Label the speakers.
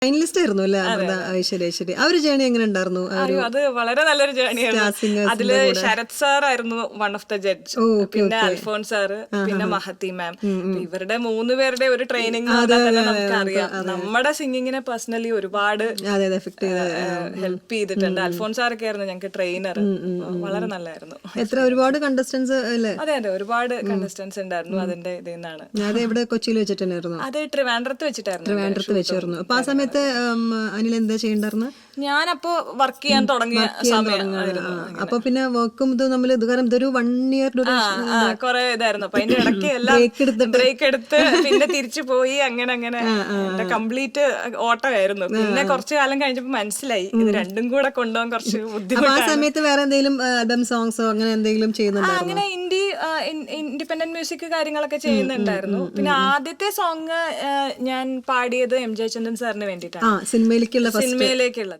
Speaker 1: Finalist ആയിരുന്നു അല്ലേ അമൃത? ശരി ശരി. ആ ഒരു ജേണി എങ്ങനെ ഉണ്ടായിരുന്നു?
Speaker 2: അയ്യോ, അത് വളരെ നല്ലൊരു ജേണിയായിരുന്നു. അതില് ശരത് സാർ ആയിരുന്നു വൺ ഓഫ് ദ ജഡ്ജ്, പിന്നെ അൽഫോൺസ് സാറ്, പിന്നെ മഹത്തി മാം. ഇവരുടെ 3 പേരുടെ ഒരു ട്രെയിനിങ് തന്നെ നമുക്കറിയാം. നമ്മുടെ സിംഗിങ്ങിനെ പേഴ്സണലി ഒരുപാട് ഹെൽപ്പ് ചെയ്തിട്ടുണ്ട്. അൽഫോൺസ് സാറൊക്കെ ആയിരുന്നു ഞങ്ങൾക്ക് ട്രെയിനർ. വളരെ നല്ലായിരുന്നു.
Speaker 1: ഒരുപാട് കണ്ടസ്റ്റൻസ് അല്ലേ?
Speaker 2: അതെ അതെ, ഒരുപാട് കണ്ടസ്റ്റൻസ് ഉണ്ടായിരുന്നു അതിന്റെ ഇതിൽ നിന്നാണ്.
Speaker 1: അത് എവിടെ? കൊച്ചിയിൽ വെച്ചിട്ട് തന്നെയായിരുന്നു?
Speaker 2: അത് ട്രിവാൻഡ്രത്ത് വെച്ചിട്ടായിരുന്നു.
Speaker 1: ട്രിവാൻഡ്രത്ത് വെച്ചിരുന്നു. അപ്പൊ ആ സമയത്ത് അനിൽ എന്താ ചെയ്യണ്ടായിരുന്നു?
Speaker 2: ഞാനപ്പോ വർക്ക് ചെയ്യാൻ തുടങ്ങിയ സമയമായിരുന്നു.
Speaker 1: അപ്പൊ പിന്നെ വർക്കും ഇതും തമ്മിൽ കാരണം ഇതൊരു 1 ഇയർ
Speaker 2: കൊറേ ഇതായിരുന്നു. അപ്പൊ അതിന്റെ ഇടയ്ക്ക് എല്ലാം ബ്രേക്ക് എടുത്ത് പിന്നെ തിരിച്ചു പോയി, അങ്ങനെ അങ്ങനെ കംപ്ലീറ്റ് ഓട്ടമായിരുന്നു. പിന്നെ കുറച്ചു കാലം കഴിഞ്ഞപ്പോ മനസ്സിലായി ഇത് രണ്ടും കൂടെ കൊണ്ടുപോകാൻ കുറച്ച് ബുദ്ധിമുട്ടാണ്.
Speaker 1: ആ സമയത്ത് വേറെ എന്തെങ്കിലും ആൽബം സോങ്സോ അങ്ങനെ എന്തെങ്കിലും ചെയ്യുന്നുണ്ടായിരുന്നു?
Speaker 2: അങ്ങനെ ഇൻഡിപെൻഡന്റ് മ്യൂസിക് കാര്യങ്ങളൊക്കെ ചെയ്യുന്നുണ്ടായിരുന്നു. പിന്നെ ആദ്യത്തെ സോങ് ഞാൻ പാടിയത് എം ജയചന്ദ്രൻ സാറിന് വേണ്ടിയിട്ടാണ്,
Speaker 1: സിനിമയിലേക്കുള്ളത്.